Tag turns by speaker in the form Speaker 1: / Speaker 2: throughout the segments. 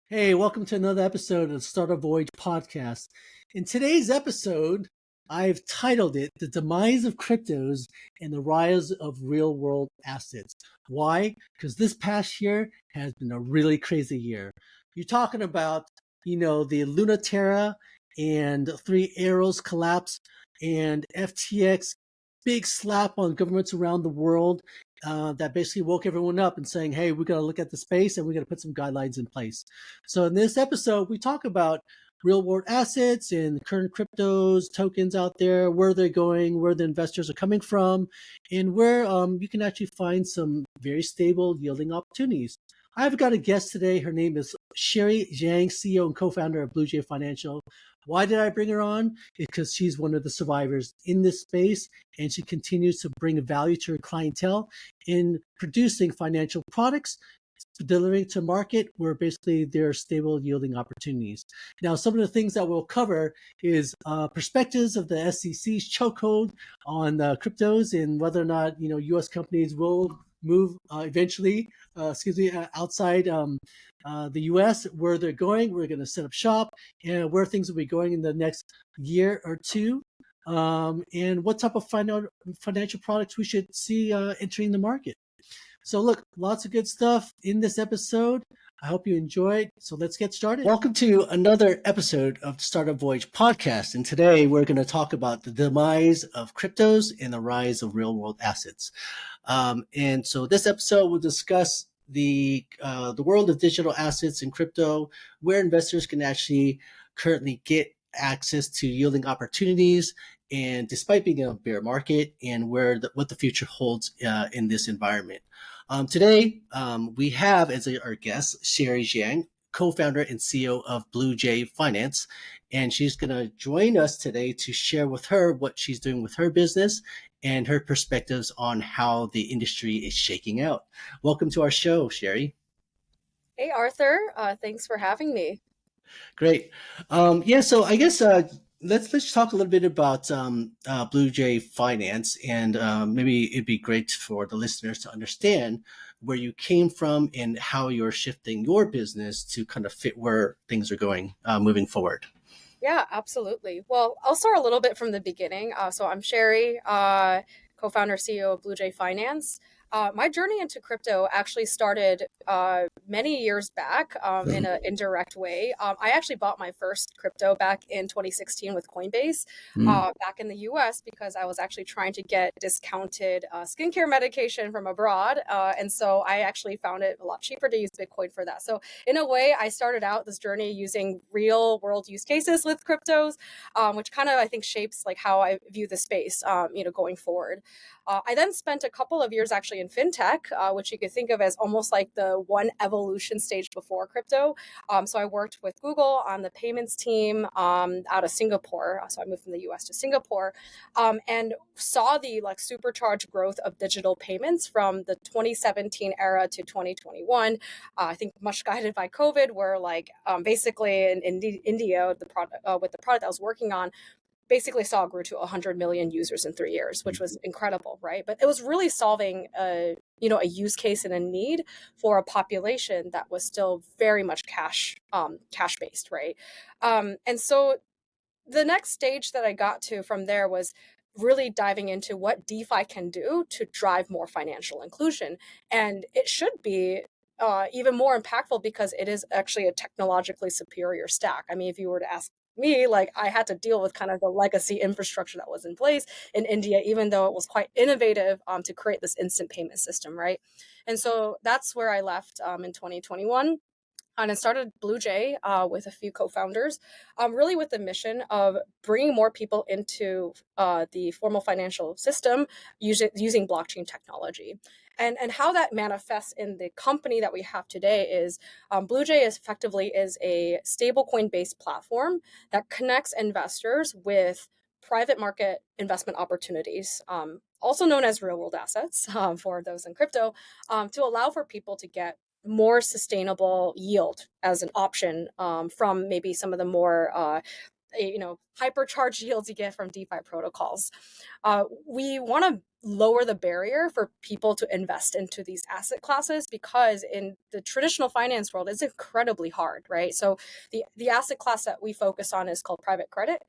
Speaker 1: Hey, welcome to another episode of the Startup Voyage podcast. In today's episode, I've titled it The Demise of Cryptos and the Rise of Real World Assets. Why? Because this past year has been a really crazy year. You're talking about, the Luna Terra and Three Arrows collapse and FTX big slap on governments around the world that basically woke everyone up and saying, hey, we got to look at the space and we got to put some guidelines in place. So in this episode, we talk about real world assets and current cryptos, tokens out there, where they're going, where the investors are coming from, and where you can actually find some very stable yielding opportunities. I've got a guest today. Her name is Sherry Jiang, CEO and co-founder of Bluejay Financial. Why did I bring her on? Because she's one of the survivors in this space, and she continues to bring value to her clientele in producing financial products, delivering to market where basically there are stable yielding opportunities. Now, some of the things that we'll cover is perspectives of the SEC's chokehold on cryptos and whether or not U.S. companies will move eventually, outside the U.S. Where they're going. We're going to set up shop and where things will be going in the next year or two. And what type of financial products we should see entering the market. So look, lots of good stuff in this episode. I hope you enjoyed. So let's get started. Welcome to another episode of the Startup Voyage podcast. And today we're going to talk about the demise of cryptos and the rise of real world assets. And so this episode will discuss the world of digital assets and crypto, where investors can actually currently get access to yielding opportunities, and despite being a bear market, and what the future holds in this environment. Today, we have as our guest Sherry Jiang, co-founder and CEO of Bluejay Finance, and she's going to join us today to share with her what she's doing with her business and her perspectives on how the industry is shaking out. Welcome to our show, Sherry.
Speaker 2: Hey, Arthur. Thanks for having me.
Speaker 1: Great. So I guess let's talk a little bit about Bluejay Finance, and maybe it'd be great for the listeners to understand where you came from and how you're shifting your business to kind of fit where things are going moving forward.
Speaker 2: Yeah, absolutely. Well, I'll start a little bit from the beginning. So I'm Sherry, co-founder, CEO of Bluejay Finance. My journey into crypto actually started many years back in an indirect way. I actually bought my first crypto back in 2016 with Coinbase back in the US because I was actually trying to get discounted skincare medication from abroad. And so I actually found it a lot cheaper to use Bitcoin for that. So in a way, I started out this journey using real world use cases with cryptos, which kind of, I think, shapes like how I view the space, going forward. I then spent a couple of years actually in fintech, which you could think of as almost like the one evolution stage before crypto. So I worked with Google on the payments team out of Singapore. So I moved from the US to Singapore and saw the like supercharged growth of digital payments from the 2017 era to 2021. I think much guided by COVID, where like basically in India, the product with the product I was working on, basically saw grew to 100 million users in 3 years, which was incredible, right? But it was really solving a use case and a need for a population that was still very much cash based, right? And so the next stage that I got to from there was really diving into what DeFi can do to drive more financial inclusion, and it should be even more impactful because it is actually a technologically superior stack. I mean, if you were to ask me, like I had to deal with kind of the legacy infrastructure that was in place in India, even though it was quite innovative to create this instant payment system, right? And so that's where I left in 2021 and I started Bluejay with a few co-founders, really with the mission of bringing more people into the formal financial system using blockchain technology. And how that manifests in the company that we have today is Bluejay effectively is a stablecoin-based platform that connects investors with private market investment opportunities, also known as real-world assets for those in crypto, to allow for people to get more sustainable yield as an option from maybe some of the more hypercharged yields you get from DeFi protocols. We want to lower the barrier for people to invest into these asset classes, because in the traditional finance world, it's incredibly hard, right? So the asset class that we focus on is called private credit,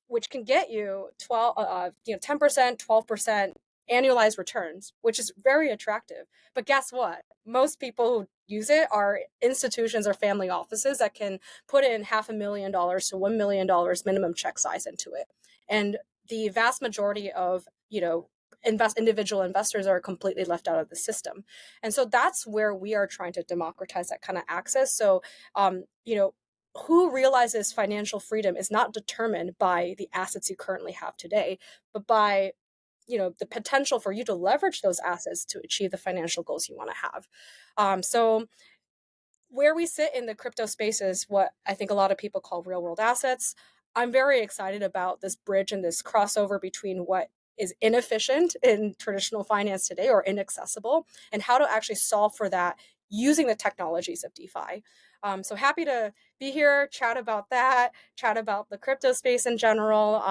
Speaker 2: which can get you 10%, 12% annualized returns, which is very attractive. But guess what? Most people who use it are institutions or family offices that can put in $500,000 to $1 million minimum check size into it. And the vast majority of, individual investors are completely left out of the system. And so that's where we are trying to democratize that kind of access. So, who realizes financial freedom is not determined by the assets you currently have today, but by the potential for you to leverage those assets to achieve the financial goals you want to have. So where we sit in the crypto space is what I think a lot of people call real world assets. I'm very excited about this bridge and this crossover between what is inefficient in traditional finance today or inaccessible, and how to actually solve for that using the technologies of DeFi. So happy to be here, chat about that, chat about the crypto space in general.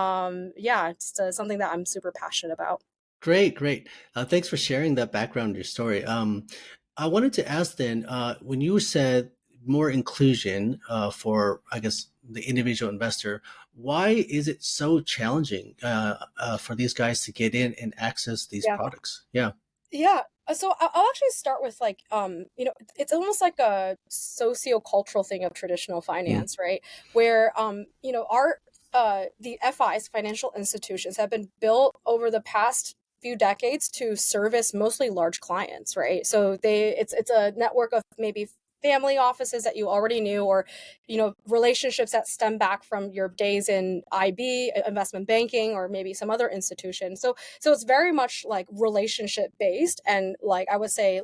Speaker 2: It's something that I'm super passionate about.
Speaker 1: Great, great. Thanks for sharing that background, your story. I wanted to ask then, when you said more inclusion for, I guess, the individual investor, why is it so challenging for these guys to get in and access these
Speaker 2: Yeah.
Speaker 1: products? Yeah.
Speaker 2: Yeah. So I'll actually start with it's almost like a socio-cultural thing of traditional
Speaker 1: Mm.
Speaker 2: finance, right? Where, the FIs, financial institutions, have been built over the past few decades to service mostly large clients, right? So it's a network of maybe family offices that you already knew, or relationships that stem back from your days in IB, investment banking, or maybe some other institution. So it's very much like relationship based, and like I would say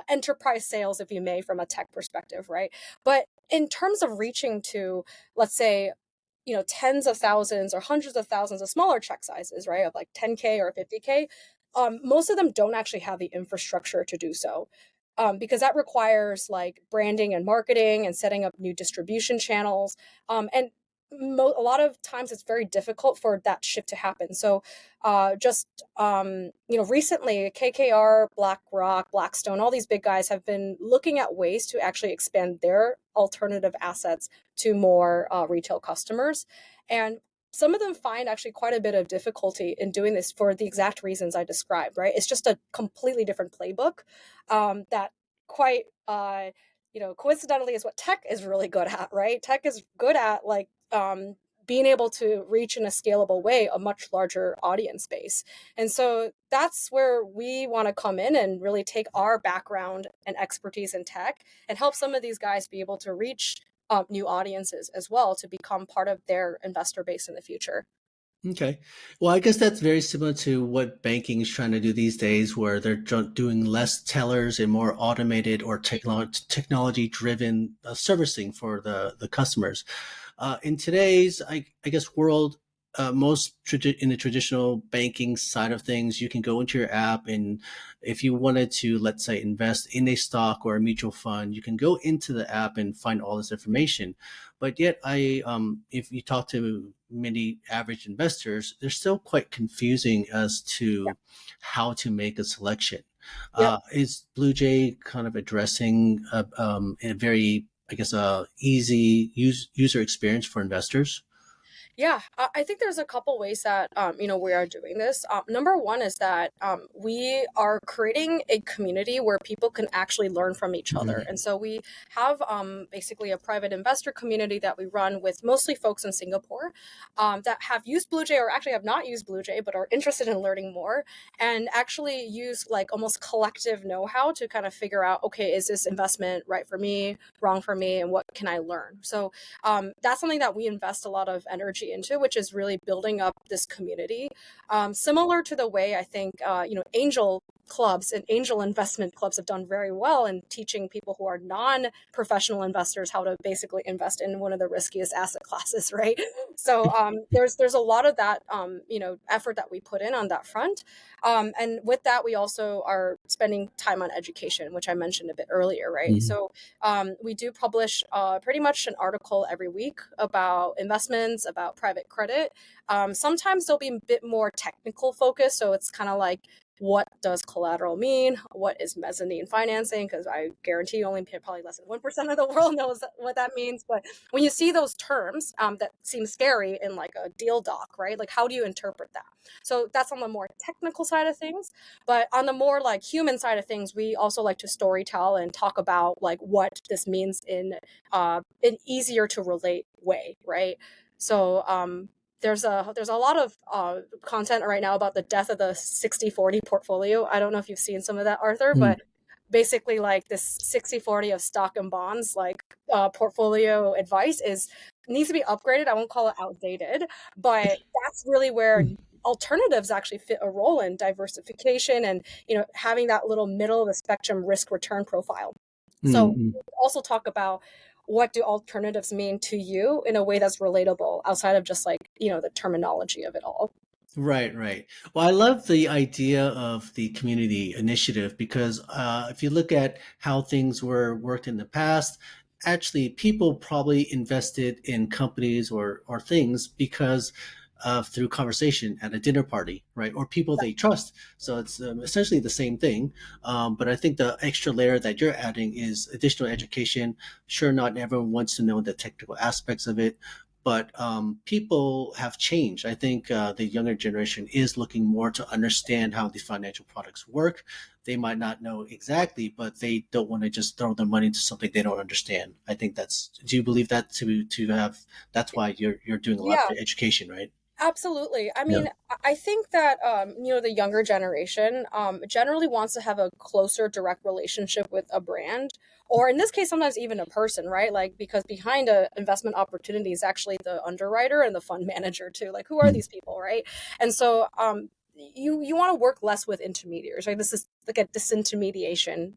Speaker 2: enterprise sales, if you may, from a tech perspective, right? But in terms of reaching to, let's say, tens of thousands or hundreds of thousands of smaller check sizes, right, of like 10K or 50K, most of them don't actually have the infrastructure to do so, because that requires like branding and marketing and setting up new distribution channels. And a lot of times it's very difficult for that shift to happen. So recently KKR, BlackRock, Blackstone, all these big guys have been looking at ways to actually expand their alternative assets to more retail customers. And some of them find actually quite a bit of difficulty in doing this for the exact reasons I described, right? It's just a completely different playbook, that quite, coincidentally is what tech is really good at, right? Tech is good at like being able to reach in a scalable way a much larger audience base. And so that's where we want to come in and really take our background and expertise in tech and help some of these guys be able to reach new audiences as well, to become part of their investor base in the future.
Speaker 1: Okay. Well, I guess that's very similar to what banking is trying to do these days, where they're doing less tellers and more automated or technology driven servicing for the customers. In today's, I guess, world, in the traditional banking side of things, you can go into your app, and if you wanted to, let's say, invest in a stock or a mutual fund, you can go into the app and find all this information. But yet, if you talk to many average investors, they're still quite confusing as
Speaker 2: Yeah.
Speaker 1: to how to make a selection.
Speaker 2: Yep.
Speaker 1: Is Bluejay kind of addressing a very, I guess, easy user experience for investors?
Speaker 2: Yeah, I think there's a couple ways that we are doing this. Number one is that we are creating a community where people can actually learn from each other,
Speaker 1: Mhm.
Speaker 2: and so we have basically a private investor community that we run with mostly folks in Singapore that have used Bluejay, or actually have not used Bluejay but are interested in learning more, and actually use like almost collective know-how to kind of figure out, okay, is this investment right for me, wrong for me, and what can I learn? So that's something that we invest a lot of energy into, which is really building up this community. Similar to the way I think, angel clubs and angel investment clubs have done very well in teaching people who are non-professional investors how to basically invest in one of the riskiest asset classes, right? So there's a lot of that effort that we put in on that front, and with that we also are spending time on education, which I mentioned a bit earlier, right?
Speaker 1: Mhm.
Speaker 2: So we do publish pretty much an article every week about investments, about private credit. Sometimes they'll be a bit more technical focused, so it's kind of like, what does collateral mean? What is mezzanine financing? Because I guarantee only probably less than 1% of the world knows what that means. But when you see those terms that seem scary in like a deal doc, right? Like, how do you interpret that? So that's on the more technical side of things. But on the more like human side of things, we also like to storytell and talk about like what this means in an easier to relate way, right? So there's a lot of content right now about the death of the 60-40 portfolio. I don't know if you've seen some of that, Arthur,
Speaker 1: Mm.
Speaker 2: but basically like this 60-40 of stock and bonds, like portfolio advice is needs to be upgraded. I won't call it outdated, but that's really where alternatives actually fit a role in diversification and having that little middle of the spectrum risk return profile. So
Speaker 1: Mm.
Speaker 2: we also talk about what do alternatives mean to you in a way that's relatable outside of just like, the terminology of it all.
Speaker 1: Right, right. Well, I love the idea of the community initiative because if you look at how things were worked in the past, actually people probably invested in companies or things because through conversation at a dinner party, right? Or people they trust. So it's essentially the same thing. But I think the extra layer that you're adding is additional education. Sure, not everyone wants to know the technical aspects of it, but people have changed. I think the younger generation is looking more to understand how these financial products work. They might not know exactly, but they don't want to just throw their money into something they don't understand. I think that's. Do you believe that to have? That's why you're doing a lot
Speaker 2: Yeah.
Speaker 1: for education, right?
Speaker 2: Absolutely. I
Speaker 1: Yeah.
Speaker 2: mean, I think that the younger generation generally wants to have a closer direct relationship with a brand, or in this case, sometimes even a person, right? Like, because behind a investment opportunity is actually the underwriter and the fund manager too. Like, who are
Speaker 1: Mm.
Speaker 2: these people, right? And so you want to work less with intermediaries, right? This is like a disintermediation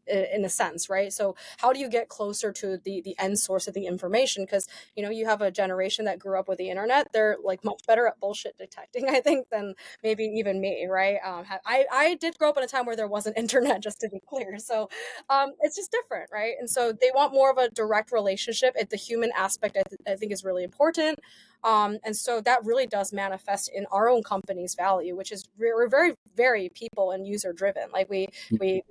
Speaker 2: in a sense, right? So how do you get closer to the end source of the information? Because you have a generation that grew up with the internet. They're like much better at bullshit detecting, I think, than maybe even me, right? I did grow up in a time where there wasn't internet, just to be clear. So it's just different, right? And so they want more of a direct relationship. The human aspect, I think, is really important. And so that really does manifest in our own company's value, which is we're very, very people and user driven. Like we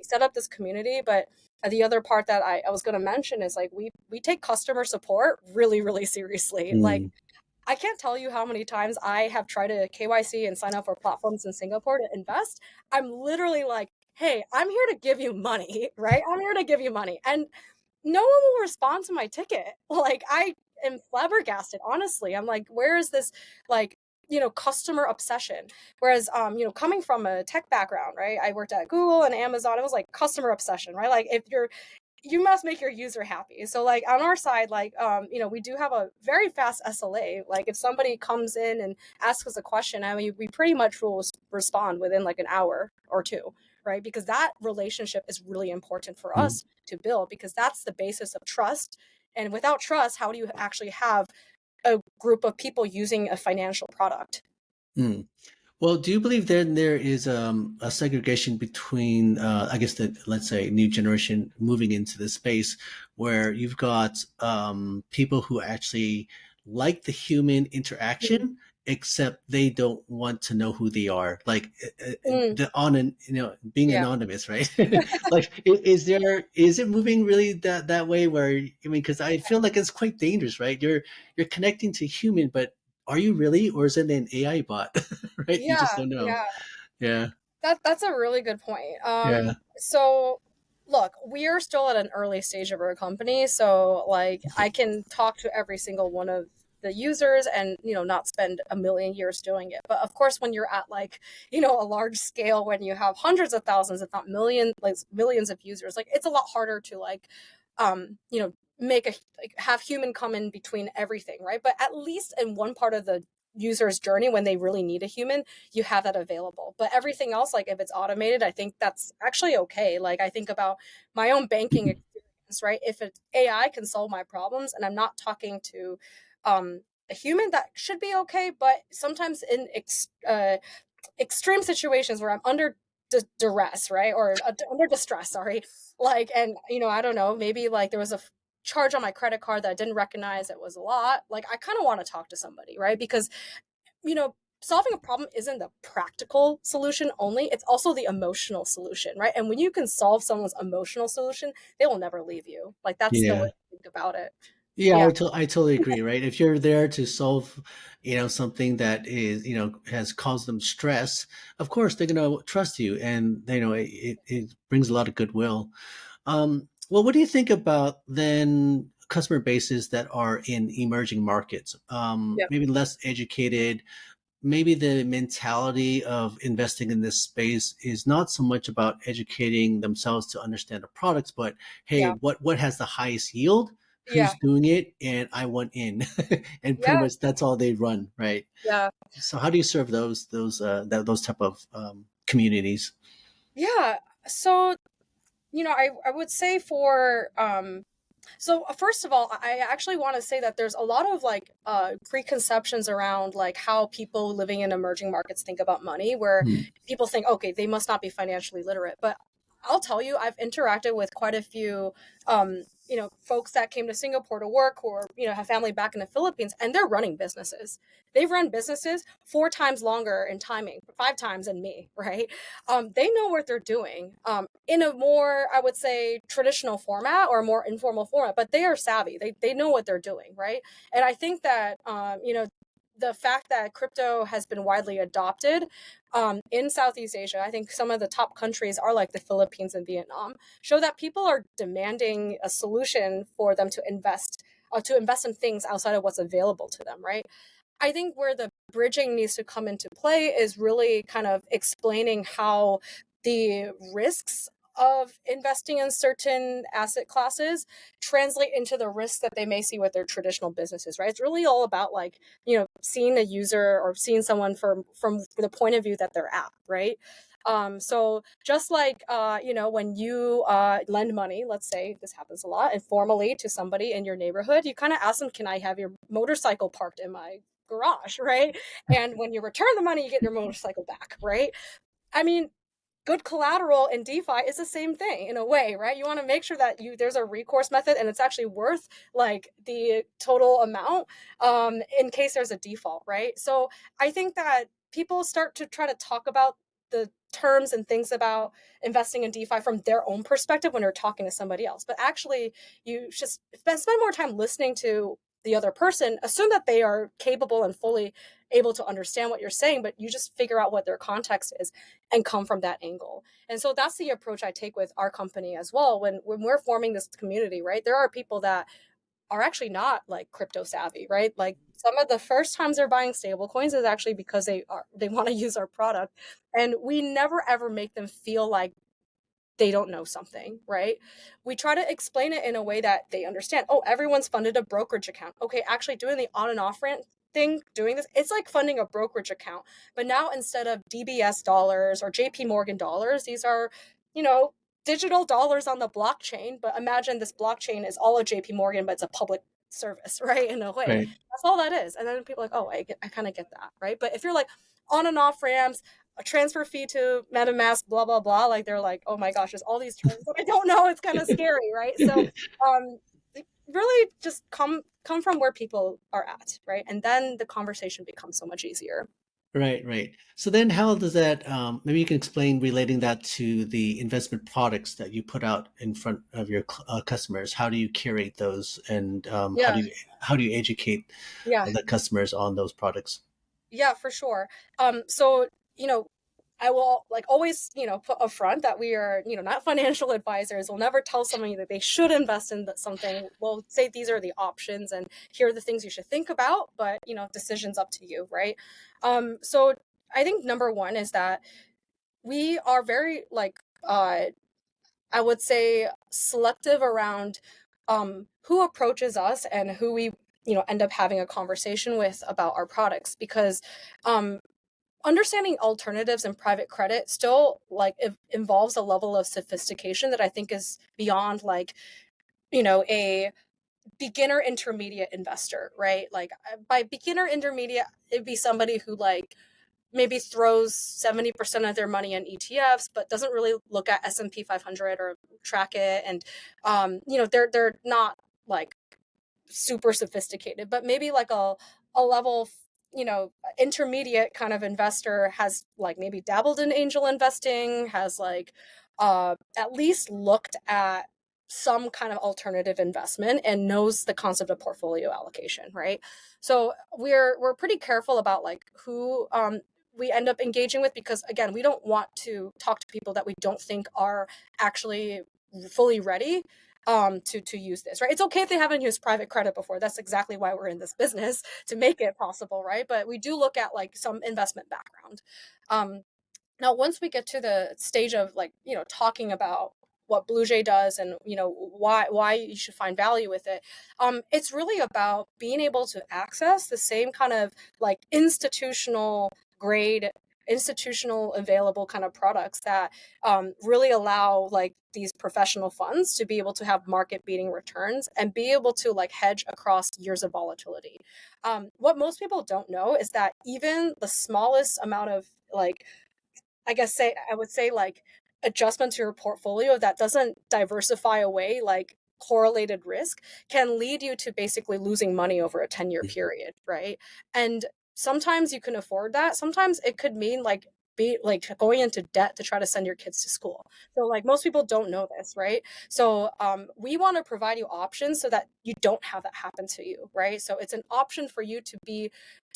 Speaker 2: set up this community, but the other part that I was going to mention is like we take customer support really, really seriously. Like,
Speaker 1: Mm.
Speaker 2: I can't tell you how many times I have tried to KYC and sign up for platforms in Singapore to invest. I'm literally like, hey, I'm here to give you money, right? I'm here to give you money. And no one will respond to my ticket. Like, I am flabbergasted, honestly. I'm like, where is this, like, customer obsession? Whereas, coming from a tech background, right? I worked at Google and Amazon. It was like customer obsession, right? Like, if you must make your user happy. So like on our side, like, we do have a very fast SLA. Like if somebody comes in and asks us a question, I mean, we pretty much will respond within like an hour or two, right? Because that relationship is really important for
Speaker 1: Mm.
Speaker 2: us to build, because that's the basis of trust. And without trust, how do you actually have a group of people using a financial product?
Speaker 1: Mm. Well, do you believe then there is a segregation between, I guess, the let's say new generation moving into the space where you've got people who actually like the human
Speaker 2: Mm,
Speaker 1: interaction, except they don't want to know who they are, like
Speaker 2: mm,
Speaker 1: the on and being
Speaker 2: yeah.
Speaker 1: anonymous, right? Like, is it moving really that way? Where I mean, because I feel like it's quite dangerous, right? You're connecting to human, but are you really, or is it an AI bot? Right? You just
Speaker 2: Yeah,
Speaker 1: don't know.
Speaker 2: yeah.
Speaker 1: Yeah.
Speaker 2: That's a really good point.
Speaker 1: Yeah.
Speaker 2: So look, we are still at an early stage of our company, so like I can talk to every single one of the users and not spend a million years doing it. But of course, when you're at like a large scale, when you have hundreds of thousands, if not millions of users, like it's a lot harder to like make a like have human come in between everything, right? But at least in one part of the user's journey when they really need a human, you have that available. But everything else, like if it's automated, I think that's actually okay. Like I think about my own banking experience, right? If it's AI can solve my problems and I'm not talking to a human, that should be okay. But sometimes in extreme situations where I'm under duress, right? Or under distress, sorry. Like, and I don't know, maybe like there was a charge on my credit card that I didn't recognize. It was a lot. Like, I kind of want to talk to somebody, right? Because, solving a problem isn't the practical solution only, it's also the emotional solution, right? And when you can solve someone's emotional solution, they will never leave you. Like, that's the way
Speaker 1: Yeah.
Speaker 2: to think about it.
Speaker 1: Yeah,
Speaker 2: Yeah.
Speaker 1: I totally agree, right? If you're there to solve, something that is, has caused them stress, of course they're going to trust you, and it brings a lot of goodwill. Well, what do you think about then customer bases that are in emerging markets?
Speaker 2: Yeah.
Speaker 1: Maybe less educated, maybe the mentality of investing in this space is not so much about educating themselves to understand the products, but hey,
Speaker 2: Yeah.
Speaker 1: what has the highest yield?
Speaker 2: Yeah.
Speaker 1: Who's doing it? And I want in, and pretty
Speaker 2: Yeah.
Speaker 1: much that's all they run, right?
Speaker 2: Yeah.
Speaker 1: So how do you serve those type of communities?
Speaker 2: Yeah. So, I would say for so first of all, I actually want to say that there's a lot of like preconceptions around like how people living in emerging markets think about money, where
Speaker 1: Hmm.
Speaker 2: people think, okay, they must not be financially literate. But I'll tell you, I've interacted with quite a few, folks that came to Singapore to work, or have family back in the Philippines, and they're running businesses. They've run businesses 4 times longer in timing, 5 times than me, right? They know what they're doing in a more, I would say, traditional format or a more informal format, but they are savvy. They know what they're doing, right? And I think that, the fact that crypto has been widely adopted in Southeast Asia, I think some of the top countries are like the Philippines and Vietnam, show that people are demanding a solution for them to invest in things outside of what's available to them, right? I think where the bridging needs to come into play is really kind of explaining how the risks of investing in certain asset classes translate into the risks that they may see with their traditional businesses, right? It's really all about like, seeing a user or seeing someone from the point of view that they're at, right? So just like when you lend money, let's say this happens a lot informally to somebody in your neighborhood, you kind of ask them, "Can I have your motorcycle parked in my garage?" Right? And when you return the money, you get your motorcycle back, right? I mean, good collateral in DeFi is the same thing in a way, right? You want to make sure that there's a recourse method and it's actually worth like the total amount in case there's a default, right? So I think that people start to try to talk about the terms and things about investing in DeFi from their own perspective when they're talking to somebody else. But actually, you should spend more time listening to the other person, assume that they are capable and fully able to understand what you're saying, but you just figure out what their context is and come from that angle. And so that's the approach I take with our company as well. When we're forming this community, right? There are people that are actually not like crypto savvy, right? Like some of the first times they're buying stable coins is actually because they want to use our product. And we never ever make them feel like they don't know something, right? We try to explain it in a way that they understand. Oh, everyone's funded a brokerage account. Okay, actually doing the on and off ramp thing, doing this, it's like funding a brokerage account. But now instead of DBS dollars or JP Morgan dollars, these are, you know, digital dollars on the blockchain. But imagine this blockchain is all a JP Morgan, but it's a public service, right? In a way.
Speaker 1: Right.
Speaker 2: That's all that is. And then people are like, oh, I kind of get that, right? But if you're like on and off ramps, a transfer fee to MetaMask, blah blah blah. Like they're like, oh my gosh, there's all these terms that I don't know. It's kind of scary, right? So, um, really just come from where people are at, right? And then the conversation becomes so much easier.
Speaker 1: Right, right. So then how does that, maybe you can explain relating that to the investment products that you put out in front of your customers. How do you curate those, and
Speaker 2: Yeah,
Speaker 1: how do you educate
Speaker 2: yeah.
Speaker 1: the customers on those products?
Speaker 2: Yeah, for sure. So, I will like always, put upfront that we are, not financial advisors. We'll never tell somebody that they should invest in something. We'll say these are the options and here are the things you should think about, but decisions up to you, right? So I think number one is that we are very like I would say selective around who approaches us and who we end up having a conversation with about our products, because understanding alternatives and private credit still like it involves a level of sophistication that I think is beyond like a beginner intermediate investor, right? Like by beginner intermediate, it'd be somebody who like maybe throws 70% of their money in ETFs, but doesn't really look at S&P 500 or track it. And, they're not like super sophisticated, but maybe like a level, intermediate kind of investor has like maybe dabbled in angel investing, has like at least looked at some kind of alternative investment and knows the concept of portfolio allocation, right? So we're pretty careful about like who we end up engaging with, because again, we don't want to talk to people that we don't think are actually fully ready to use this, right? It's okay if they haven't used private credit before. That's exactly why we're in this business, to make it possible, right? But we do look at like some investment background. Now, once we get to the stage of like, talking about what Bluejay does and, why you should find value with it, it's really about being able to access the same kind of like institutional available kind of products that really allow like these professional funds to be able to have market beating returns and be able to like hedge across years of volatility. What most people don't know is that even the smallest amount of like, I would say like adjustment to your portfolio that doesn't diversify away like correlated risk can lead you to basically losing money over a 10-year period, right? And sometimes you can afford that. Sometimes it could mean like be like going into debt to try to send your kids to school. So like most people don't know this, right? So we want to provide you options so that you don't have that happen to you, right? So it's an option for you to be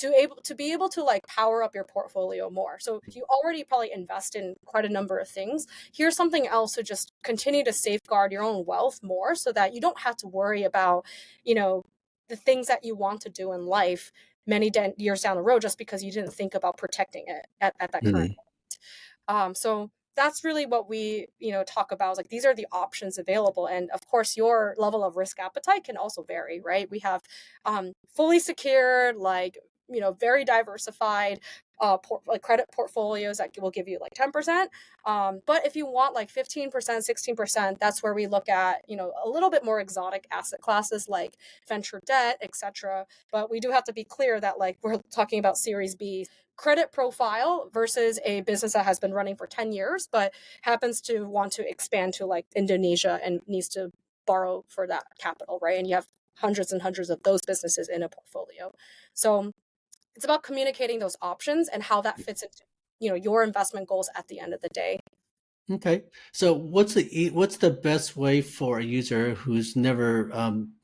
Speaker 2: able to like power up your portfolio more. So if you already probably invest in quite a number of things, here's something else to just continue to safeguard your own wealth more, so that you don't have to worry about, the things that you want to do in life many years down the road just because you didn't think about protecting it at that current moment. So that's really what we talk about, is like these are the options available, and of course your level of risk appetite can also vary, right? We have fully secured, like very diversified like credit portfolios that will give you like 10%. But if you want like 15%, 16%, that's where we look at, a little bit more exotic asset classes like venture debt, etc. But we do have to be clear that like we're talking about Series B credit profile versus a business that has been running for 10 years, but happens to want to expand to like Indonesia and needs to borrow for that capital, right? And you have hundreds and hundreds of those businesses in a portfolio. So it's about communicating those options and how that fits into your investment goals at the end of the day.
Speaker 1: Okay. So what's the best way for a user who's never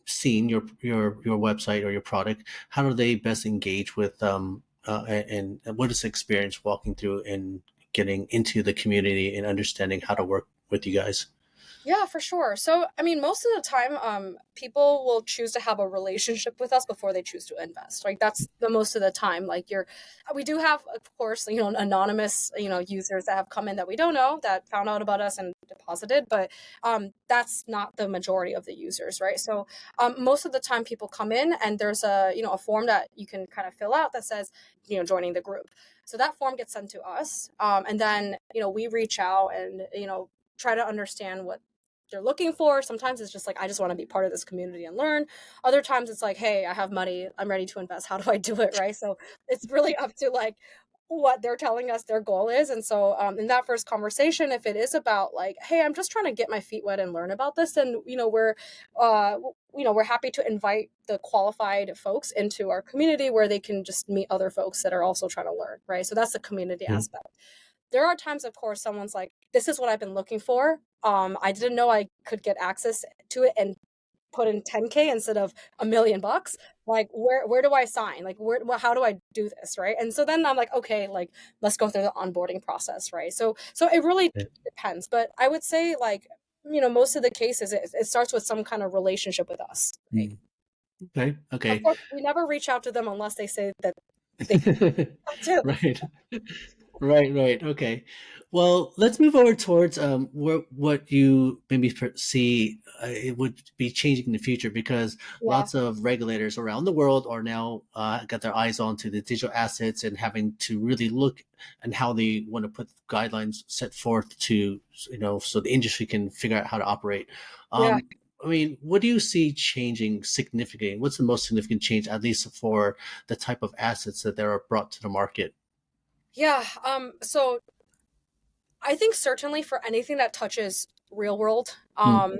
Speaker 1: seen your website or your product? How do they best engage with and what is the experience walking through and getting into the community and understanding how to work with you guys?
Speaker 2: Yeah, for sure. So, I mean, most of the time, people will choose to have a relationship with us before they choose to invest. Like that's the most of the time. Like we do have, of course, anonymous, users that have come in that we don't know, that found out about us and deposited, but that's not the majority of the users, right? So, most of the time, people come in and there's a form that you can kind of fill out that says, joining the group. So that form gets sent to us, and then we reach out and try to understand what they're looking for. Sometimes it's just like, I just want to be part of this community and learn. Other times it's like, hey, I have money, I'm ready to invest, how do I do it, right? So it's really up to like what they're telling us their goal is. And so in that first conversation, if it is about like, hey, I'm just trying to get my feet wet and learn about this, then we're happy to invite the qualified folks into our community where they can just meet other folks that are also trying to learn, right? So that's the community aspect. There are times, of course, someone's like, this is what I've been looking for. I didn't know I could get access to it and put in 10K instead of $1 million. Like, where do I sign? Like, how do I do this, right? And so then I'm like, okay, like let's go through the onboarding process, right? So it really depends, but I would say like most of the cases it starts with some kind of relationship with us. Right?
Speaker 1: Okay.
Speaker 2: Of course, we never reach out to them unless they say that they do.
Speaker 1: Right. Right, right. Okay. Well, let's move over towards what you maybe see it would be changing in the future, because
Speaker 2: Yeah.
Speaker 1: lots of regulators around the world are now got their eyes onto the digital assets and having to really look and how they want to put guidelines set forth to, so the industry can figure out how to operate.
Speaker 2: Yeah.
Speaker 1: I mean, what do you see changing significantly? What's the most significant change, at least for the type of assets that are brought to the market?
Speaker 2: Yeah. So I think certainly for anything that touches real world,
Speaker 1: Hmm.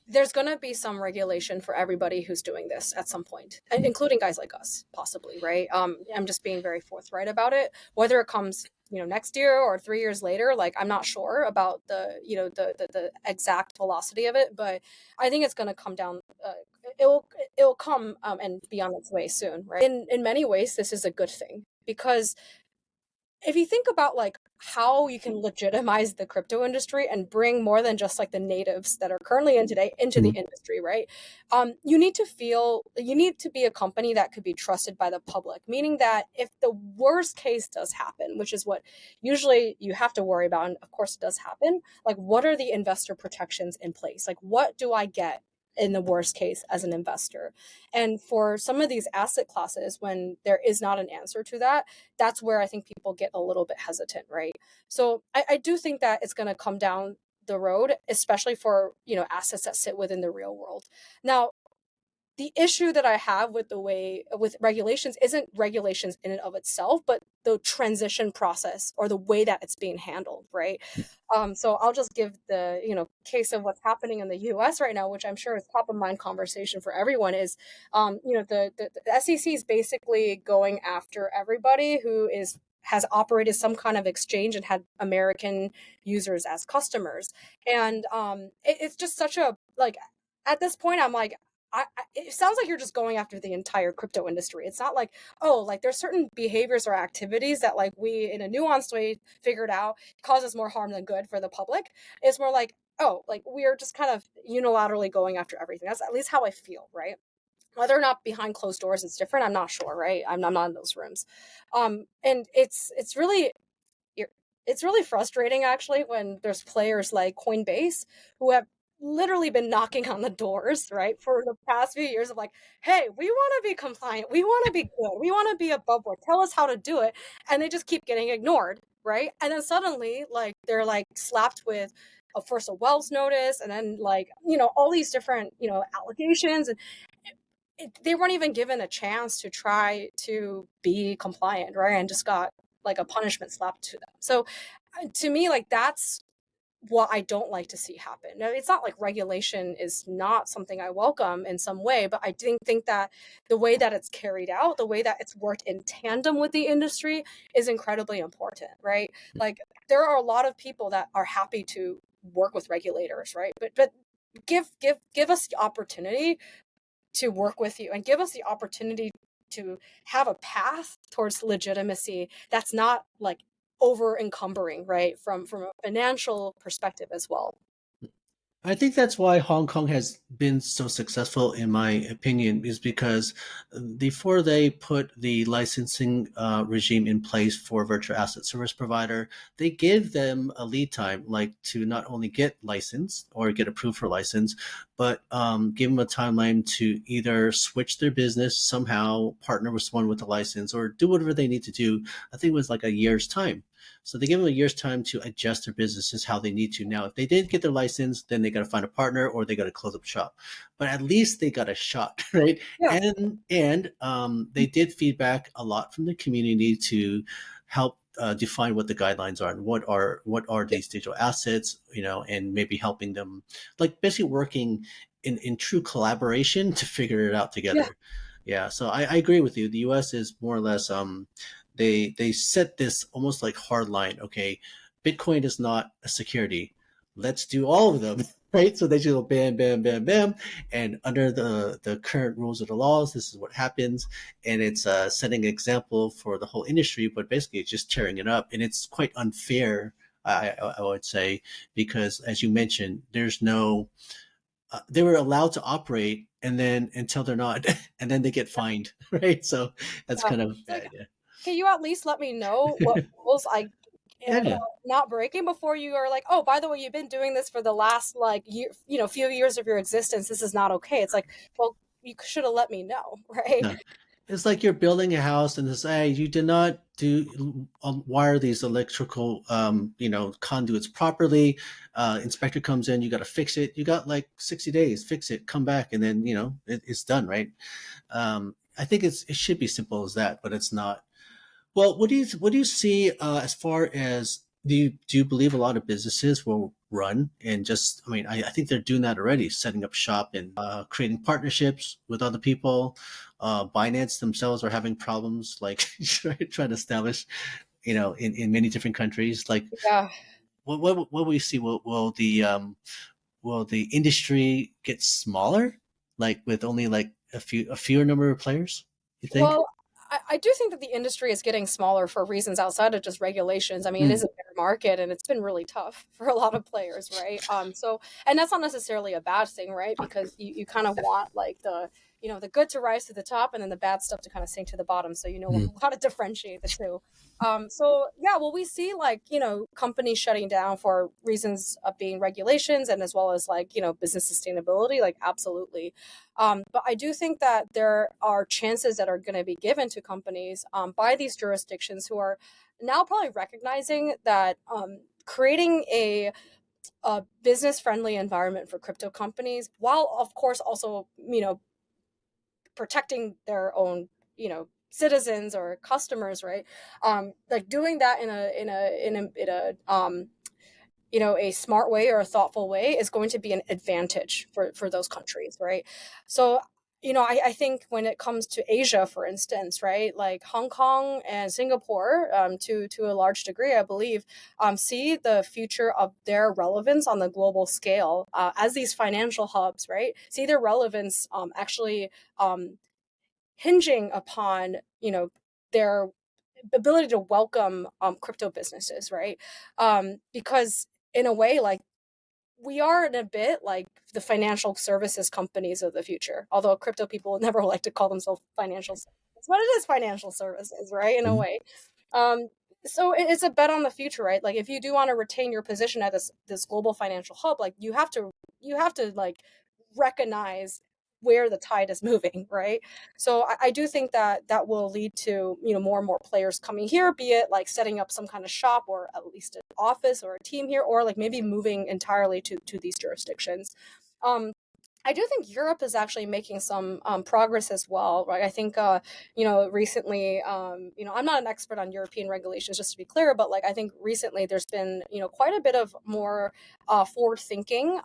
Speaker 2: there's going to be some regulation for everybody who's doing this at some point, including guys like us, possibly, right? I'm just being very forthright about it. Whether it comes, next year or 3 years later, like I'm not sure about the exact velocity of it, but I think it's going to come down. It will it will come and be on its way soon, right? In many ways, this is a good thing because if you think about like how you can legitimize the crypto industry and bring more than just like the natives that are currently in today into the
Speaker 1: Mhm.
Speaker 2: industry, right? You need to be a company that could be trusted by the public, meaning that if the worst case does happen, which is what usually you have to worry about, and of course it does happen, like what are the investor protections in place? Like what do I get in the worst case as an investor? And for some of these asset classes, when there is not an answer to that, that's where I think people get a little bit hesitant, right? So I do think that it's going to come down the road, especially for assets that sit within the real world. Now, the issue that I have with the way with regulations isn't regulations in and of itself, but the transition process or the way that it's being handled, right? So I'll just give the case of what's happening in the U.S. right now, which I'm sure is top of mind conversation for everyone. Is the SEC is basically going after everybody who has operated some kind of exchange and had American users as customers, and it's just such a like. At this point, I'm like, it sounds like you're just going after the entire crypto industry. It's not like, oh, like there's certain behaviors or activities that like we in a nuanced way figured out causes more harm than good for the public. It's more like, oh, like we're just kind of unilaterally going after everything. That's at least how I feel, right? Whether or not behind closed doors it's different, I'm not sure, right? I'm not in those rooms. And it's really frustrating actually when there's players like Coinbase who have literally been knocking on the doors, right, for the past few years of like, hey, we want to be compliant, we want to be good, we want to be above board, tell us how to do it, and they just keep getting ignored, right? And then suddenly, like, they're like slapped with first a Wells notice, and then like all these different allegations, and they weren't even given a chance to try to be compliant, right? And just got like a punishment slapped to them. So to me, like that's what I don't like to see happen. Now, it's not like regulation is not something I welcome in some way, but I didn't think that the way that it's carried out, the way that it's worked in tandem with the industry is incredibly important, right? Like there are a lot of people that are happy to work with regulators, right? But give us the opportunity to work with you and give us the opportunity to have a path towards legitimacy that's not like over encumbering, right, from a financial perspective as well.
Speaker 1: I think that's why Hong Kong has been so successful, in my opinion, is because before they put the licensing regime in place for virtual asset service provider, they give them a lead time, like to not only get licensed or get approved for license, but give them a timeline to either switch their business somehow, partner with someone with a license, or do whatever they need to do. I think it was like a year's time. So they give them a year's time to adjust their businesses how they need to. Now, if they didn't get their license, then they got to find a partner or they got to close up shop. But at least they got a shot, right?
Speaker 2: Yeah.
Speaker 1: And they did feedback a lot from the community to help define what the guidelines are and what are these digital assets, and maybe helping them, like basically working in true collaboration to figure it out
Speaker 2: Yeah.
Speaker 1: together. Yeah, so I agree with you. The U.S. is more or less they set this almost like hard line. Okay, Bitcoin is not a security. Let's do all of them, right? So they just go bam, bam, bam, bam, and under the current rules of the laws, this is what happens, and it's setting an example for the whole industry. But basically, it's just tearing it up, and it's quite unfair. I would say, because as you mentioned, there's no they were allowed to operate and then until they're not and then they get fined, right? So that's
Speaker 2: Yeah.
Speaker 1: kind of
Speaker 2: Like
Speaker 1: bad. Yeah.
Speaker 2: can you at least let me know what rules I am
Speaker 1: Yeah,
Speaker 2: not breaking before you are like, oh, by the way, you've been doing this for the last like year, few years of your existence. This is not okay. It's like, well, you should have let me know, right?
Speaker 1: yeah. It's like you're building a house and it's, hey, you did not do wire these electrical, conduits properly. Inspector comes in, you got to fix it. You got like 60 days, fix it, come back, and then it's done, right? I think it should be simple as that, but it's not. Well, what do you see as far as do you believe a lot of businesses will run and just I mean I think they're doing that already, setting up shop and creating partnerships with other people. Binance themselves are having problems like trying to establish in many different countries. Like
Speaker 2: Yeah.
Speaker 1: what will you see? Will the industry get smaller, like with only like a fewer number of players? You think?
Speaker 2: Well, I do think that the industry is getting smaller for reasons outside of just regulations. I mean, it
Speaker 1: Mm.
Speaker 2: is a bear market and it's been really tough for a lot of players, right? So, and that's not necessarily a bad thing, right? Because you kind of want like the good to rise to the top and then the bad stuff to kind of sink to the bottom. So,
Speaker 1: Mm.
Speaker 2: how to differentiate the two. So yeah, well, we see like, companies shutting down for reasons of being regulations and as well as like, business sustainability, like absolutely. But I do think that there are chances that are going to be given to companies by these jurisdictions who are now probably recognizing that creating a business friendly environment for crypto companies, while of course also protecting their own citizens or customers, right? Like doing that in a smart way or a thoughtful way is going to be an advantage for those countries, right? So, I think when it comes to Asia, for instance, right, like Hong Kong and Singapore, to a large degree, I believe, see the future of their relevance on the global scale as these financial hubs, right? See their relevance actually hinging upon their ability to welcome crypto businesses, right? Because in a way, like we are in a bit like the financial services companies of the future. Although crypto people would never like to call themselves financial services, but it is financial services, right? In a
Speaker 1: Mm.
Speaker 2: way. Um, so it's a bet on the future, right? Like if you do want to retain your position at this global financial hub, like you have to like recognize where the tide is moving, right? So I do think that that will lead to more and more players coming here, be it like setting up some kind of shop or at least an office or a team here, or like maybe moving entirely to these jurisdictions. Um, I do think Europe is actually making some progress as well, right? I think, recently, I'm not an expert on European regulations, just to be clear, but like I think recently there's been, quite a bit of more forward thinking,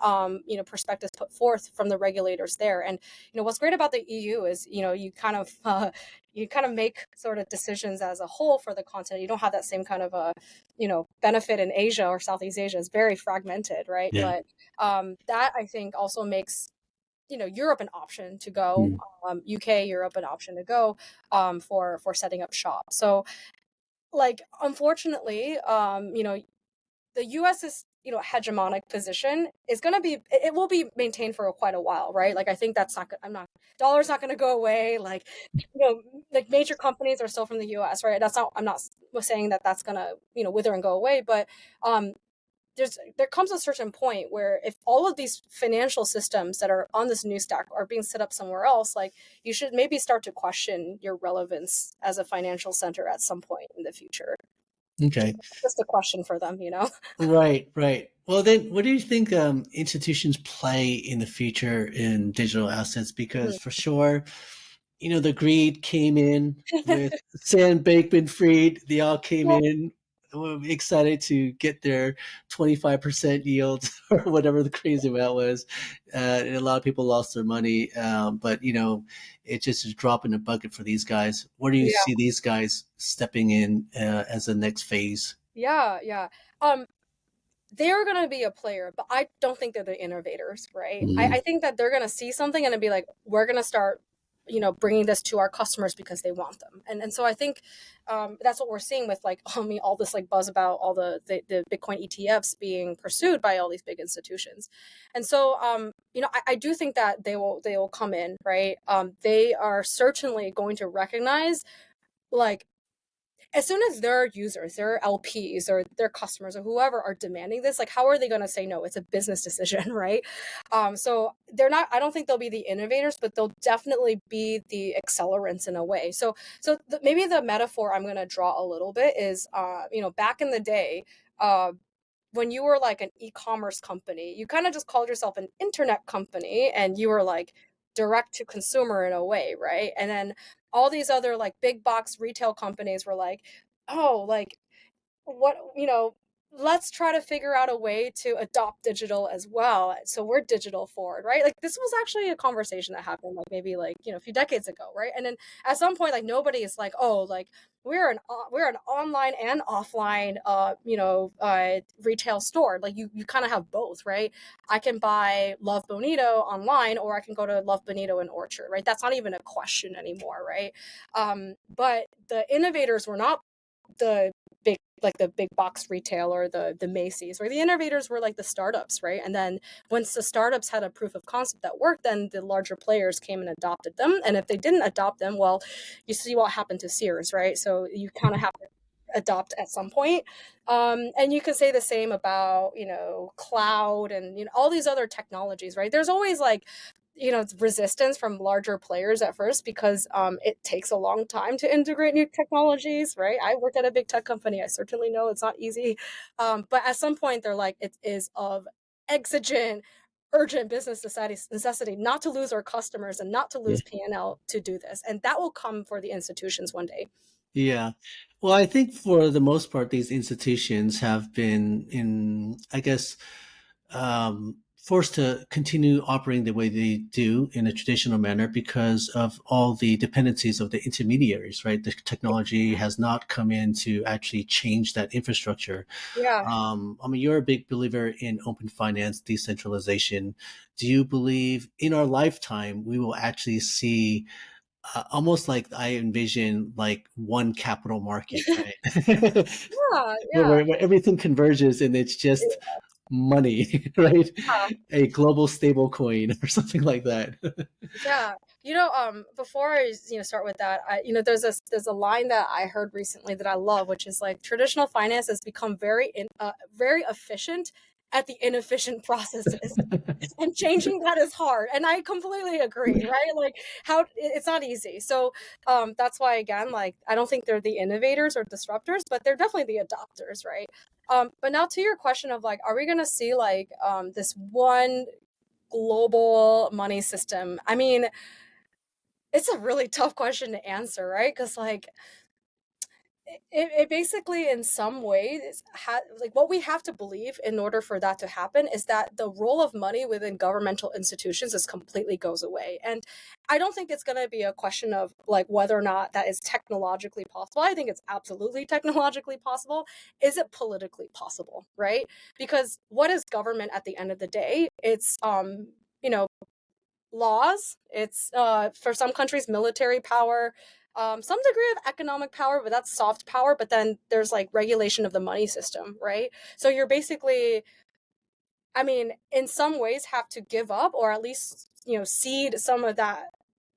Speaker 2: perspectives put forth from the regulators there. And, what's great about the EU is, you kind of make sort of decisions as a whole for the continent. You don't have that same kind of benefit in Asia or Southeast Asia. Is very fragmented, right?
Speaker 1: Yeah.
Speaker 2: But that I think also makes Europe an option to go,
Speaker 1: Mm.
Speaker 2: UK, Europe an option to go for setting up shop. So like unfortunately, the US's hegemonic position is going to be it will be maintained for quite a while, right? Like I think that's not I'm not dollar's not going to go away. Like like major companies are still from the US, right? That's not I'm not saying that that's going to wither and go away, but um there comes a certain point where if all of these financial systems that are on this new stack are being set up somewhere else, like you should maybe start to question your relevance as a financial center at some point in the future.
Speaker 1: Okay.
Speaker 2: Just a question for them.
Speaker 1: Right, right. Well, then, what do you think institutions play in the future in digital assets? Because for sure, the greed came in with Sam Bankman-Fried. They all came
Speaker 2: Well,
Speaker 1: in excited to get their 25% yield or whatever the crazy amount was. And a lot of people lost their money. But, it just is a drop in the bucket for these guys. Where do you
Speaker 2: yeah,
Speaker 1: see these guys stepping in as the next phase?
Speaker 2: yeah, yeah. Um, they're going to be a player, but I don't think they're the innovators, right? I
Speaker 1: Mhm.
Speaker 2: think that they're going to see something and be like, we're going to start, bringing this to our customers because they want them. And so I think that's what we're seeing with like, I mean, all this like buzz about all the Bitcoin ETFs being pursued by all these big institutions. And so, I do think that they will come in, right? They are certainly going to recognize like as soon as their users, their LPs or their customers or whoever are demanding this, like how are they going to say no? It's a business decision, right? So they're not. I don't think they'll be the innovators, but they'll definitely be the accelerants in a way. So maybe the metaphor I'm going to draw a little bit is, back in the day. Uh, when you were like an e-commerce company, you kind of just called yourself an internet company and you were like direct to consumer in a way, right? And then all these other like big box retail companies were like, oh, like what, let's try to figure out a way to adopt digital as well. So we're digital forward, right? Like this was actually a conversation that happened like maybe like, a few decades ago, right? And then at some point, like nobody is like, oh, like we're an online and offline retail store. Like you kind of have both, right? I can buy Love Bonito online or I can go to Love Bonito in Orchard, right? That's not even a question anymore, right? But the innovators were not the big like the big box retail or the Macy's, where the innovators were like the startups, right? And then once the startups had a proof of concept that worked, then the larger players came and adopted them. And if they didn't adopt them, well, you see what happened to Sears, right? So you kind of have to adopt at some point. And you could say the same about, cloud and, all these other technologies, right? There's always like, resistance from larger players at first because it takes a long time to integrate new technologies, right? I worked at a big tech company. I certainly know it's not easy. But at some point, they're like, it is of exigent, urgent business necessity not to lose our customers and not to
Speaker 1: Yeah.
Speaker 2: lose P&L to do this. And that will come for the institutions one day.
Speaker 1: Yeah. Well, I think for the most part, these institutions have been I guess, forced to continue operating the way they do in a traditional manner because of all the dependencies of the intermediaries, right? The technology has not come in to actually change that infrastructure.
Speaker 2: Yeah.
Speaker 1: I mean, you're a big believer in open finance, decentralization. Do you believe in our lifetime we will actually see almost like I envision like one capital market, right?
Speaker 2: Yeah,
Speaker 1: where,
Speaker 2: yeah.
Speaker 1: where everything converges and it's just money, right? A global stable coin or something like that.
Speaker 2: Yeah, before I start with that, there's a line that I heard recently that I love, which is like traditional finance has become very efficient at the inefficient processes, and changing that is hard. And I completely agree, right? Like it's not easy. So that's why again, like I don't think they're the innovators or disruptors, but they're definitely the adopters, right? But now to your question of like, are we going to see like this one global money system? I mean, it's a really tough question to answer, right? Because like it basically in some ways like what we have to believe in order for that to happen is that the role of money within governmental institutions just completely goes away. And I don't think it's going to be a question of like whether or not that is technologically possible. I think it's absolutely technologically possible. Is it politically possible, right? Because what is government at the end of the day? It's you know laws. It's for some countries military power, some degree of economic power, but that's soft power. But then there's like regulation of the money system, right? So you're basically, I mean, in some ways, have to give up or at least cede some of that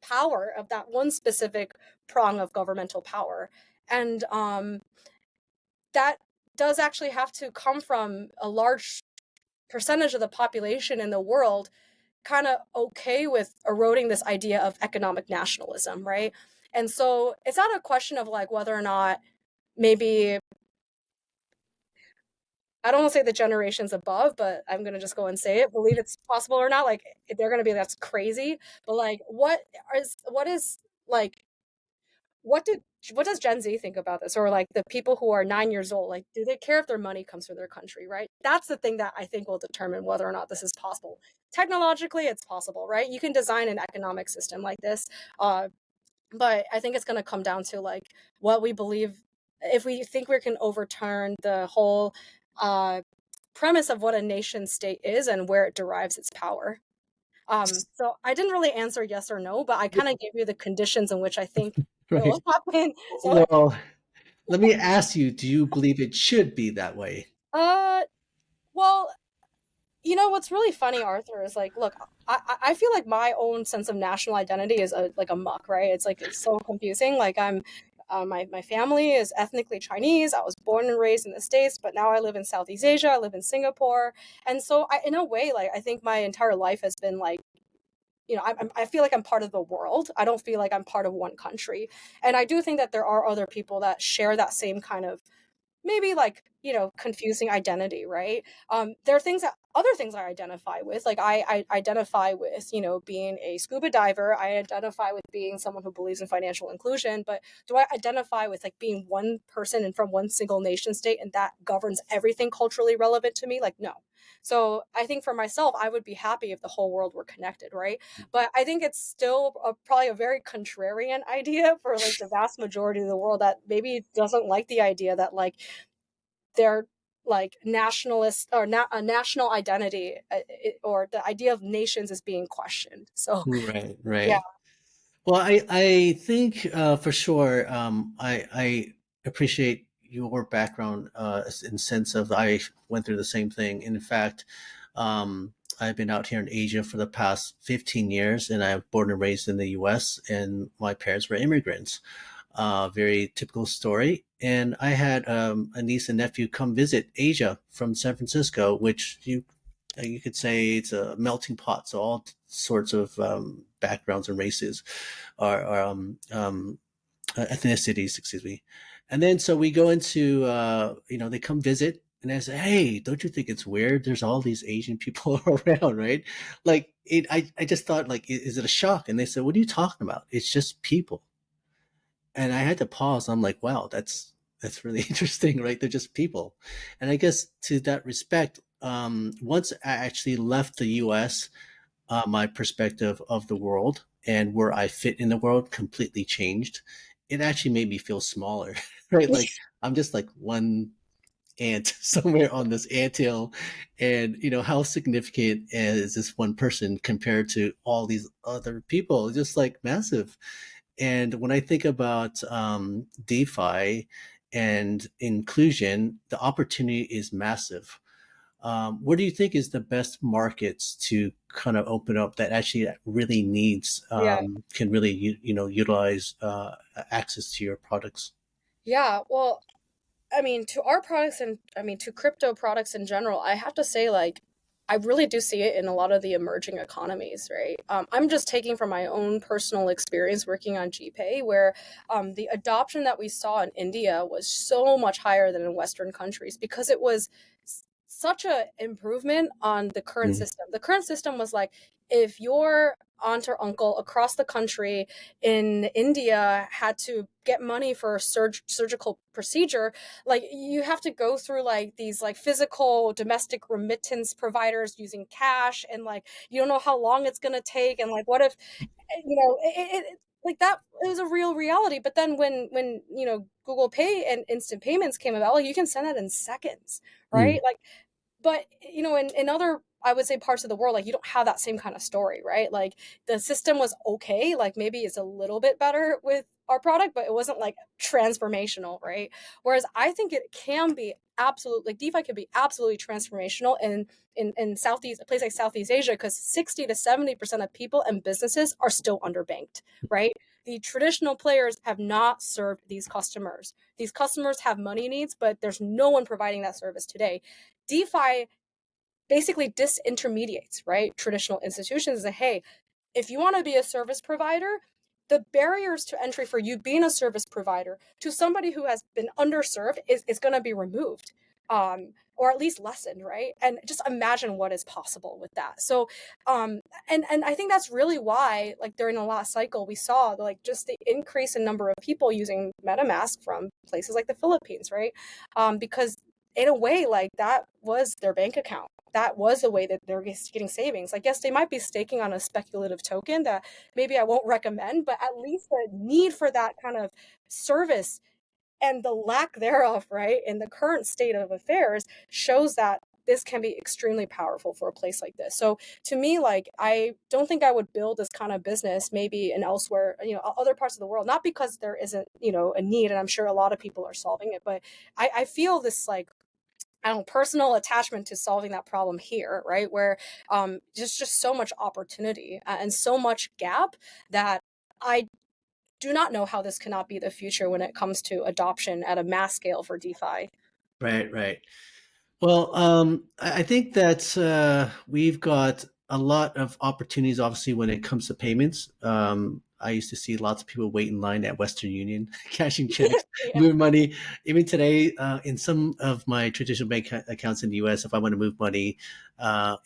Speaker 2: power of that one specific prong of governmental power, and that does actually have to come from a large percentage of the population in the world kind of okay with eroding this idea of economic nationalism, right? And so it's not a question of like whether or not maybe, I don't want to say the generations above, but I'm going to just go and say it, believe it's possible or not. Like they're going to be, that's crazy. But like, what is like, what did what does Gen Z think about this? Or like the people who are 9 years old, like, do they care if their money comes from their country, right? That's the thing that I think will determine whether or not this is possible. Technologically, it's possible, right? You can design an economic system like this. But I think it's going to come down to like what we believe. If we think we can overturn the whole uh, premise of what a nation state is and where it derives its power. So I didn't really answer yes or no, but I kind of gave you the conditions in which I think it will
Speaker 1: Right.
Speaker 2: happen. So,
Speaker 1: Well, let me ask you, do you believe it should be that way?
Speaker 2: uh, well, what's really funny, Arthur, is like, look, I feel like my own sense of national identity is like a muck, right? It's like it's so confusing. Like My family is ethnically Chinese. I was born and raised in the States, but now I live in Southeast Asia. I live in Singapore. And so in a way, like, I think my entire life has been like, I feel like I'm part of the world. I don't feel like I'm part of one country. And I do think that there are other people that share that same kind of maybe like, confusing identity, right? There are other things I identify with. Like I identify with, being a scuba diver. I identify with being someone who believes in financial inclusion. But do I identify with like being one person and from one single nation state and that governs everything culturally relevant to me? Like, no. So I think for myself, I would be happy if the whole world were connected, right? But I think it's still probably a very contrarian idea for like the vast majority of the world that maybe doesn't like the idea that like their like nationalist or a national identity or the idea of nations is being questioned. So
Speaker 1: Right,
Speaker 2: yeah,
Speaker 1: right. Well, I think for sure I appreciate your background in sense of I went through the same thing. In fact, I've been out here in Asia for the past 15 years, and I'm born and raised in the U.S. and my parents were immigrants. Very typical story. And I had a niece and nephew come visit Asia from San Francisco, which you could say it's a melting pot. So all sorts of backgrounds and races or ethnicities, excuse me. And then so we go into, they come visit and I say, hey, don't you think it's weird? There's all these Asian people around, right? Like I just thought like, is it a shock? And they said, what are you talking about? It's just people. And I had to pause. I'm like, wow, that's really interesting, right? They're just people. And I guess to that respect, once I actually left the US, my perspective of the world and where I fit in the world completely changed. It actually made me feel smaller, right? Like I'm just like one ant somewhere on this anthill, and how significant is this one person compared to all these other people? Just like massive. And when I think about DeFi and inclusion, the opportunity is massive. Where do you think is the best markets to kind of open up that actually really needs
Speaker 2: yeah,
Speaker 1: can really utilize access to your products?
Speaker 2: yeah. Well, I mean, to our products and I mean to crypto products in general, I have to say like I really do see it in a lot of the emerging economies, right? I'm just taking from my own personal experience working on GPay, where the adoption that we saw in India was so much higher than in Western countries because it was such a improvement on the current
Speaker 1: Mm,
Speaker 2: system. The current system was like if your aunt or uncle across the country in India had to get money for a surgical procedure, like you have to go through like these like physical domestic remittance providers using cash, and like you don't know how long it's going to take, and like what if like that is a real reality. But then when Google Pay and instant payments came about, like you can send that in seconds,
Speaker 1: mm,
Speaker 2: right? Like but in other, I would say, parts of the world, like you don't have that same kind of story, right? Like the system was okay, like maybe it's a little bit better with our product, but it wasn't like transformational, right? Whereas I think it can be absolutely, like DeFi can be absolutely transformational in Southeast, a place like Southeast Asia, because 60 to 70% of people and businesses are still underbanked, right? The traditional players have not served these customers. These customers have money needs, but there's no one providing that service today. DeFi basically disintermediates, right? Traditional institutions and say, hey, if you want to be a service provider, the barriers to entry for you being a service provider to somebody who has been underserved is going to be removed, or at least lessened, right? And just imagine what is possible with that. So, and I think that's really why, like during the last cycle, we saw like just the increase in number of people using MetaMask from places like the Philippines, right? Because in a way, like that was their bank account. That was the way that they're getting savings. I guess they might be staking on a speculative token that maybe I won't recommend, but at least the need for that kind of service and the lack thereof, right, in the current state of affairs shows that this can be extremely powerful for a place like this. So to me, like I don't think I would build this kind of business maybe in elsewhere, other parts of the world, not because there isn't, a need, and I'm sure a lot of people are solving it, but I feel this like I don't know, personal attachment to solving that problem here, right? Where just so much opportunity and so much gap that I do not know how this cannot be the future when it comes to adoption at a mass scale for DeFi.
Speaker 1: Right, right. Well, I think that we've got a lot of opportunities, obviously, when it comes to payments. I used to see lots of people wait in line at Western Union, cashing checks,
Speaker 2: Yeah.
Speaker 1: moving money. Even today, in some of my traditional bank accounts in the US, if I want to move money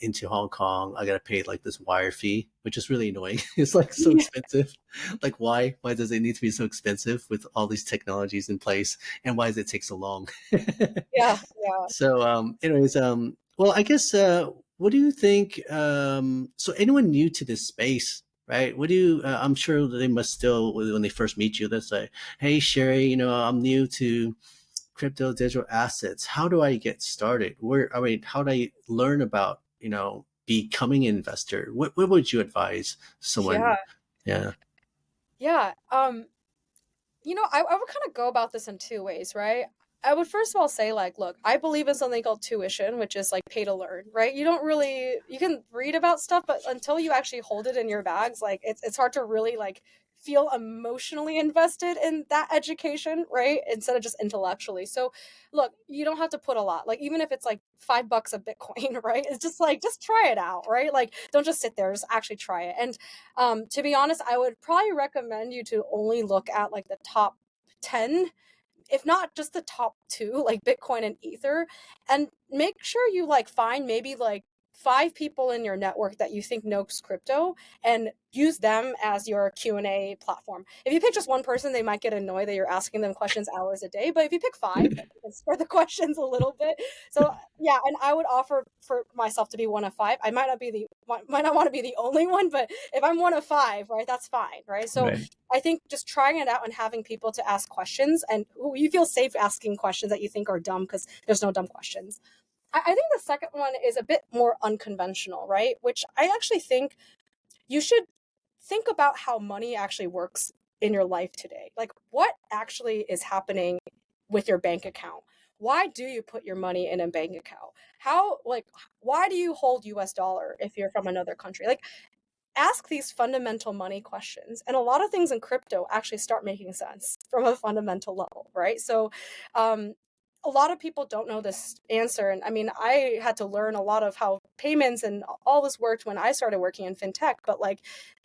Speaker 1: into Hong Kong, I got to pay like this wire fee, which is really annoying. It's like so
Speaker 2: Yeah.
Speaker 1: expensive. Like, why? Why does it need to be so expensive with all these technologies in place? And why does it take so long?
Speaker 2: Yeah. Yeah.
Speaker 1: So, anyways, well, I guess, what do you think? So, anyone new to this space, right? What do you? I'm sure they must still, when they first meet you, they say, "Hey, Sherry, I'm new to crypto digital assets. How do I get started? Where? I mean, how do I learn about becoming an investor? What would you advise
Speaker 2: Yeah.
Speaker 1: someone? Yeah,
Speaker 2: Yeah. I would kind of go about this in two ways, right? I would first of all say, like, look, I believe in something called tuition, which is like pay to learn, right? You can read about stuff, but until you actually hold it in your bags, like it's hard to really like feel emotionally invested in that education, right? Instead of just intellectually. So look, you don't have to put a lot, like even if it's like $5 a Bitcoin, right? It's just like, just try it out, right? Like don't just sit there, just actually try it. And to be honest, I would probably recommend you to only look at like the top 10, if not just the top two, like Bitcoin and Ether, and make sure you like find maybe like five people in your network that you think knows crypto and use them as your Q&A platform. If you pick just one person, they might get annoyed that you're asking them questions hours a day, but if you pick five, then you can spread the questions a little bit. So yeah, and I would offer for myself to be one of five. I might not want to be the only one, but if I'm one of five, right, that's fine, right? So
Speaker 1: right.
Speaker 2: I think just trying it out and having people to ask questions and who you feel safe asking questions that you think are dumb, because there's no dumb questions. I think the second one is a bit more unconventional, right? Which I actually think you should think about how money actually works in your life today. Like what actually is happening with your bank account? Why do you put your money in a bank account? Why do you hold US dollar if you're from another country? Like ask these fundamental money questions, and a lot of things in crypto actually start making sense from a fundamental level, right? So a lot of people don't know this answer, and I mean, I had to learn a lot of how payments and all this worked when I started working in fintech, but like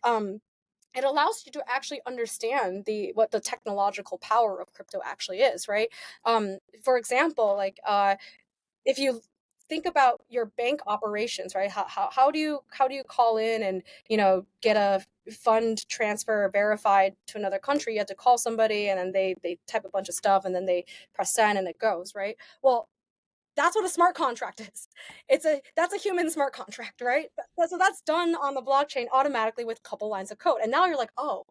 Speaker 2: it allows you to actually understand the what the technological power of crypto actually is, right? For example, like if you think about your bank operations, right? How do you call in and get a fund transfer verified to another country? You have to call somebody, and then they type a bunch of stuff, and then they press send, and it goes, right? Well, that's what a smart contract is. That's a human smart contract, right? So that's done on the blockchain automatically with a couple lines of code, and now you're like, oh,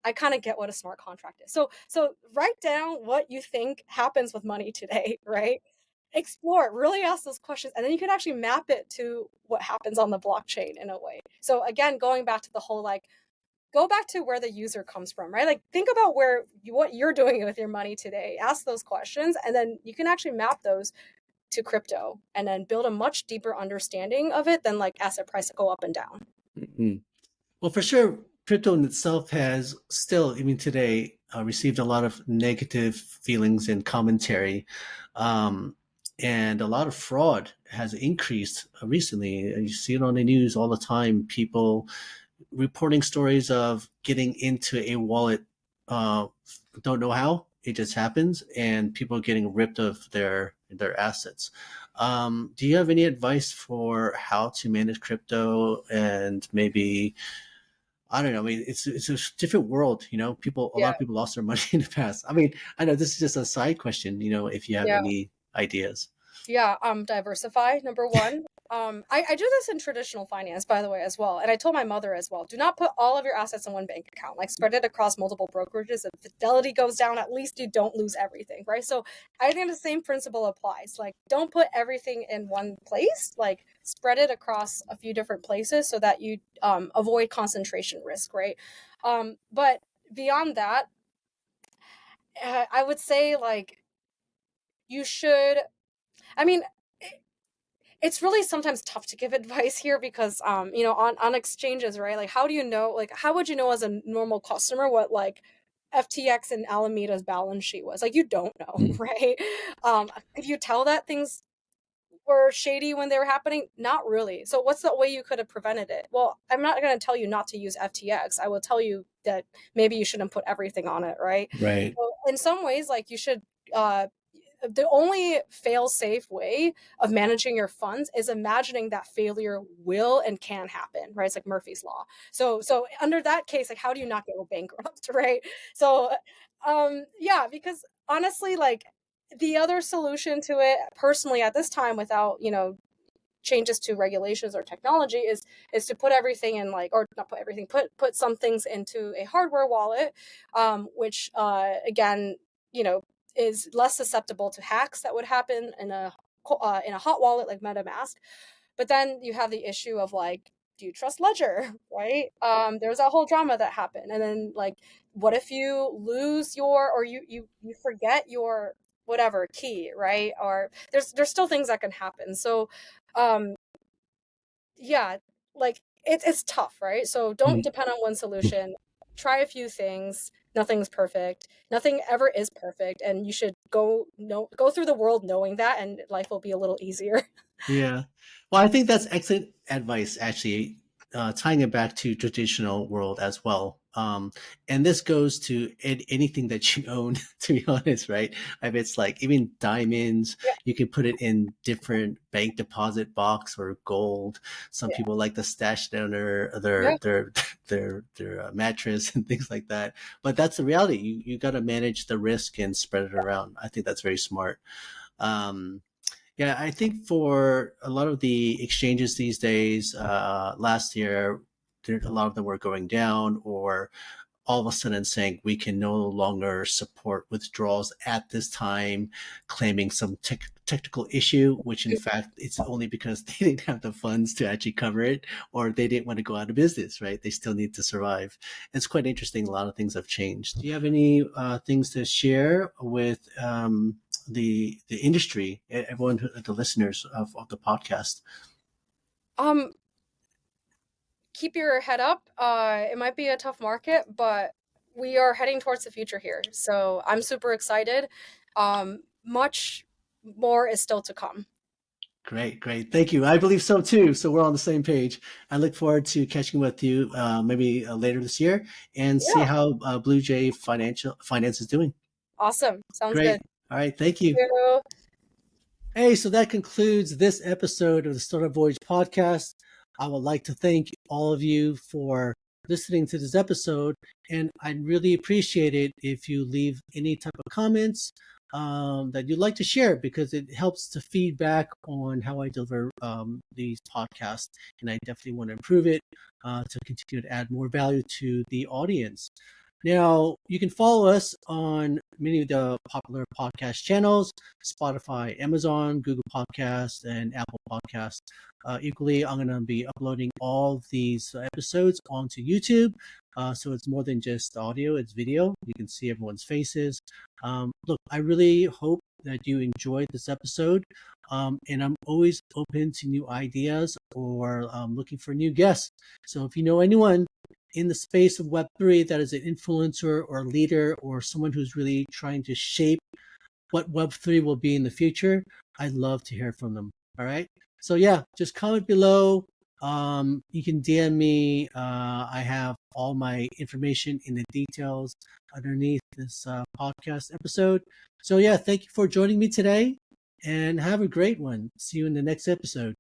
Speaker 2: I kind of get what a smart contract is. So write down what you think happens with money today, right? Explore it, really ask those questions, and then you can actually map it to what happens on the blockchain in a way. So again, going back to the whole like go back to where the user comes from, right? Like think about what you're doing with your money today. Ask those questions, and then you can actually map those to crypto and then build a much deeper understanding of it than like asset price go up and down.
Speaker 1: Mhm. Well, for sure, crypto in itself has still, even today, received a lot of negative feelings and commentary. Um, and a lot of fraud has increased recently. You see it on the news all the time. People reporting stories of getting into a wallet, uh, don't know how, it just happens, and people getting ripped of their assets. Do you have any advice for how to manage crypto and maybe I don't know. I mean, it's a different world. A
Speaker 2: Yeah.
Speaker 1: lot of people lost their money in the past. I mean, I know this is just a side question. If you have
Speaker 2: Yeah.
Speaker 1: any ideas.
Speaker 2: Yeah, diversify, number one. I do this in traditional finance, by the way, as well. And I told my mother as well, do not put all of your assets in one bank account. Like spread it across multiple brokerages. If fidelity goes down, at least you don't lose everything, right? So I think the same principle applies. Like don't put everything in one place. Like spread it across a few different places so that you avoid concentration risk, right? But beyond that, I would say like you should. I mean, it's really sometimes tough to give advice here because on exchanges, right? Like how do you know, like how would you know as a normal customer what like FTX and Alameda's balance sheet was. Like, you don't know,
Speaker 1: Mm.
Speaker 2: right? Could you tell that things were shady when they were happening? Not really. So what's the way you could have prevented it? Well, I'm not going to tell you not to use FTX. I will tell you that maybe you shouldn't put everything on it, right?
Speaker 1: Right.
Speaker 2: So in some ways, like, you should the only fail-safe way of managing your funds is imagining that failure will and can happen, right? It's like Murphy's law. So under that case, like, how do you not go bankrupt, right? So yeah, because honestly, like, the other solution to it personally at this time, without, changes to regulations or technology, is to put everything in, like, or not put everything, put some things into a hardware wallet, which again, you know is less susceptible to hacks that would happen in a hot wallet like MetaMask. But then you have the issue of, like, do you trust Ledger, right? There's a whole drama that happened, and then, like, what if you lose your, or you forget your whatever key, right? Or there's still things that can happen. So um yeah, like, it's tough, right? So don't
Speaker 1: Mm.
Speaker 2: depend on one solution. Try a few things. Nothing's perfect. Nothing ever is perfect, and you should go through the world knowing that, and life will be a little easier.
Speaker 1: Yeah. Well, I think that's excellent advice, actually, tying it back to traditional world as well. And this goes to anything that you own, to be honest, right? If it's like even diamonds,
Speaker 2: Yeah,
Speaker 1: you can put it in different bank deposit box or gold. Some
Speaker 2: yeah,
Speaker 1: people like to stash down
Speaker 2: yeah.
Speaker 1: their mattress and things like that. But that's the reality. You got to manage the risk and spread it around. I think that's very smart. Um, yeah, I think for a lot of the exchanges these days, last year, a lot of them were going down, or all of a sudden saying we can no longer support withdrawals at this time, claiming some technical issue, which in fact it's only because they didn't have the funds to actually cover it, or they didn't want to go out of business, right? They still need to survive. It's quite interesting. A lot of things have changed. Do you have any things to share with the industry, everyone, the listeners of the podcast?
Speaker 2: Um, Keep your head up. It might be a tough market, but we are heading towards the future here. So I'm super excited. Much more is still to come.
Speaker 1: Great, great. Thank you. I believe so too. So we're on the same page. I look forward to catching with you maybe later this year and see
Speaker 2: Yeah,
Speaker 1: how Bluejay Finance is doing.
Speaker 2: awesome. Sounds
Speaker 1: Great.
Speaker 2: good.
Speaker 1: All right. Thank
Speaker 2: Thank
Speaker 1: you.
Speaker 2: you.
Speaker 1: Hey, so that concludes this episode of the Startup Voyage podcast. I would like to thank all of you for listening to this episode, and I'd really appreciate it if you leave any type of comments that you'd like to share, because it helps to feedback on how I deliver these podcasts, and I definitely want to improve it to continue to add more value to the audience. Now, you can follow us on many of the popular podcast channels: Spotify, Amazon, Google Podcasts, and Apple Podcasts. Equally, I'm going to be uploading all of these episodes onto YouTube. So it's more than just audio, it's video. You can see everyone's faces. Look, I really hope that you enjoyed this episode. And I'm always open to new ideas or looking for new guests. So if you know anyone in the space of Web3 that is an influencer or a leader or someone who's really trying to shape what Web3 will be in the future, I'd love to hear from them. All right. So yeah, just comment below. You can DM me. I have all my information in the details underneath this podcast episode. So yeah, thank you for joining me today, and have a great one. See you in the next episode.